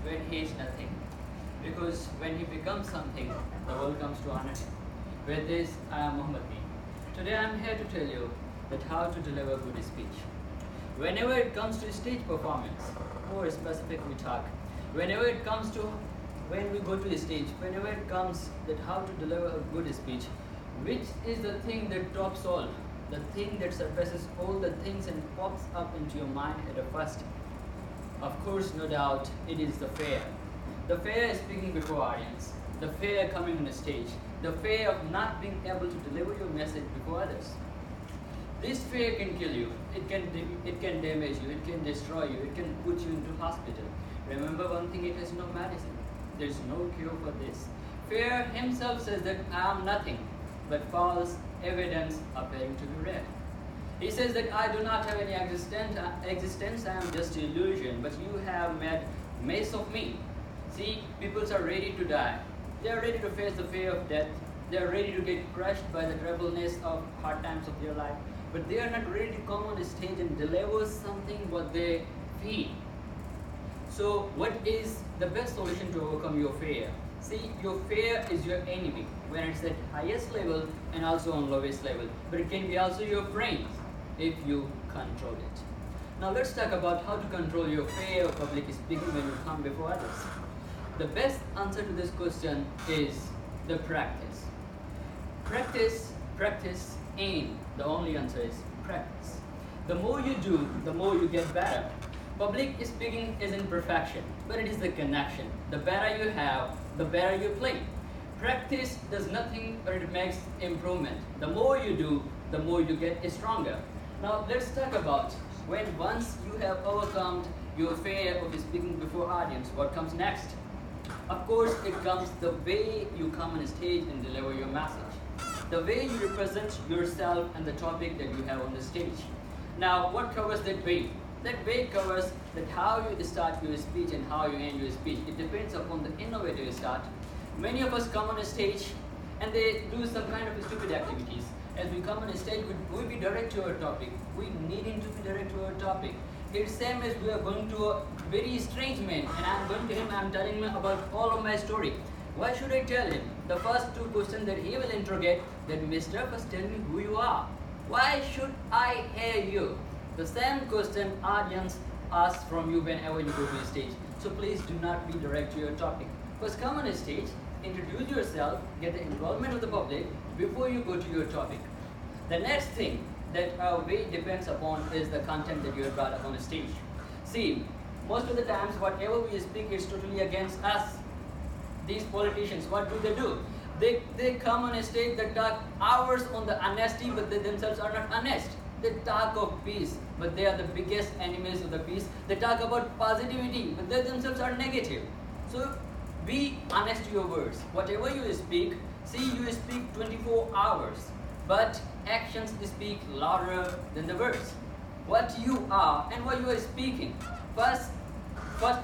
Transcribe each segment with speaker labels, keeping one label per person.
Speaker 1: when he is nothing. Because when he becomes something, the world comes to honor him. With this, I am Muhammad Been. Today I am here to tell you that how to deliver good speech. Whenever it comes to stage performance, more specific we talk. Whenever it comes to when we go to the stage, whenever it comes that how to deliver a good speech, which is the thing that tops all, the thing that surpasses all the things and pops up into your mind at a first. Of course, no doubt, it is the fear. The fear of speaking before audience, the fear of coming on the stage, the fear of not being able to deliver your message before others. This fear can kill you, it can damage you, it can destroy you, it can put you into hospital. Remember one thing, it has no medicine. There is no cure for this. Fear himself says that I am nothing, but false evidence appearing to be real. He says that I do not have any existence, I am just illusion, but you have made mess of me. See, people are ready to die. They are ready to face the fear of death. They are ready to get crushed by the troubleness of hard times of their life. But they are not ready to come on the stage and deliver something what they feel. So what is the best solution to overcome your fear? See, your fear is your enemy when it's at highest level and also on lowest level. But it can be also your friend if you control it. Now let's talk about how to control your fear of public speaking when you come before others. The best answer to this question is the practice. Practice, and the only answer is practice. The more you do, the more you get better. Public speaking isn't perfection, but it is the connection. The better you have, the better you play. Practice does nothing, but it makes improvement. The more you do, the more you get stronger. Now let's talk about when once you have overcome your fear of speaking before audience, what comes next? Of course, it comes the way you come on stage and deliver your message. The way you represent yourself and the topic that you have on the stage. Now, what covers that way? That way covers that how you start your speech and how you end your speech. It depends upon the innovative you start. Many of us come on a stage and they do some kind of stupid activities. As we come on a stage, we be direct to our topic. We needing to be direct to our topic. It's same as we are going to a very strange man and I'm going to him, I'm telling him about all of my story. Why should I tell him? The first two questions that he will interrogate, that Mr. First tell me who you are. Why should I hear you? The same question audience asks from you whenever you go to a stage. So please do not be direct to your topic. First come on a stage, introduce yourself, get the involvement of the public before you go to your topic. The next thing that way depends upon is the content that you have brought up on the stage. See, most of the times whatever we speak is totally against us. These politicians, what do? They come on a stage that talk hours on the honesty, but they themselves are not honest. They talk of peace, but they are the biggest enemies of the peace. They talk about positivity, but they themselves are negative. So be honest to your words. Whatever you speak, see, you speak 24 hours, but actions speak louder than the words. What you are and what you are speaking. First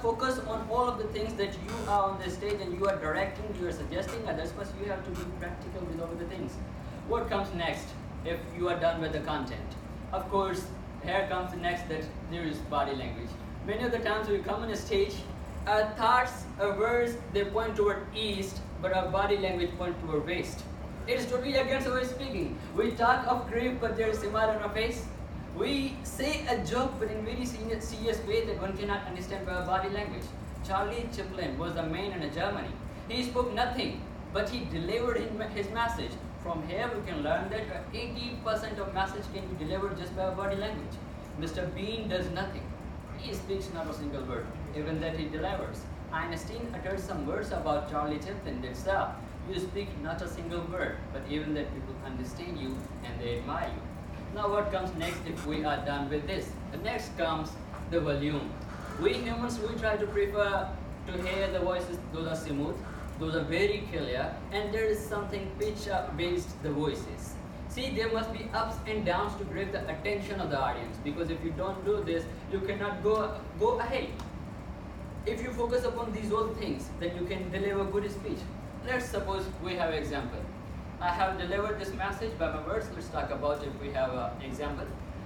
Speaker 1: focus on all of the things that you are on the stage and you are directing, you are suggesting others. First you have to be practical with all of the things. What comes next if you are done with the content? Of course, here comes the next, that there is body language. Many of the times when we come on a stage, our thoughts, our words, they point toward east, but our body language point toward west. It is totally against our speaking. We talk of grief, but there is a smile on our face. We say a joke, but in very serious way that one cannot understand by our body language. Charlie Chaplin was the man in Germany. He spoke nothing, but he delivered his message. From here we can learn that 80% of message can be delivered just by our body language. Mr. Bean does nothing. He speaks not a single word, even that he delivers. Einstein uttered some words about Charlie Chaplin that said, you speak not a single word, but even that people understand you and they admire you. Now what comes next if we are done with this? The next comes the volume. We humans, we try to prefer to hear the voices, those are smooth, those are very clear, and there is something pitch up based the voices. See, there must be ups and downs to grab the attention of the audience, because if you don't do this, you cannot go ahead. If you focus upon these all things, then you can deliver good speech. Let's suppose we have an example. I have delivered this message by my words. Let's talk about if we have an example.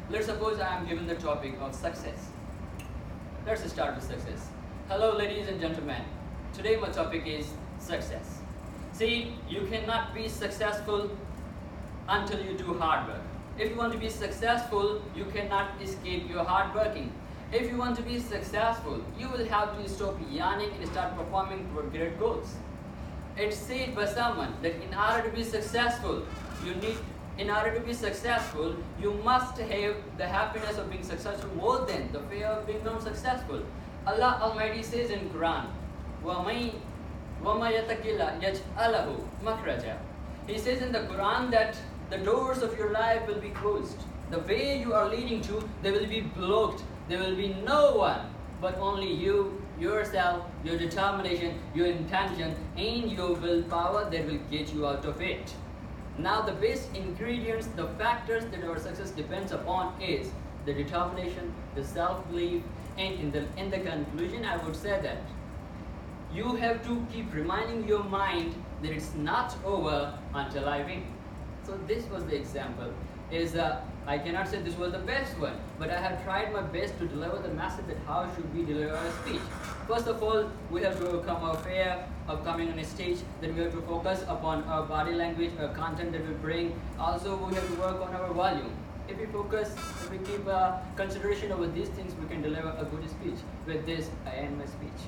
Speaker 1: Let's suppose I am given the topic of success. Let's start with success. Hello, ladies and gentlemen. Today, my topic is success. See, you cannot be successful until you do hard work. If you want to be successful, you cannot escape your hard working. If you want to be successful, you will have to stop yawning and start performing toward great goals. It's said by someone that in order to be successful, you must have the happiness of being successful more than the fear of being not successful. Allah Almighty says in Quran, وَمَن يَتَقِ يَجْعَلْهُ مَخْرَجًا. He says in the Quran that the doors of your life will be closed. The way you are leading to, they will be blocked. There will be no one but only you, yourself, your determination, your intention, and your willpower that will get you out of it. Now the base ingredients, the factors that our success depends upon is the determination, the self-belief, and in the conclusion I would say that you have to keep reminding your mind that it's not over until I win. So this was the example. I cannot say this was the best one, but I have tried my best to deliver the message that how should we deliver a speech. First of all, we have to overcome our fear of coming on a stage. Then we have to focus upon our body language, our content that we bring. Also, we have to work on our volume. If we keep consideration over these things, we can deliver a good speech. With this, I end my speech.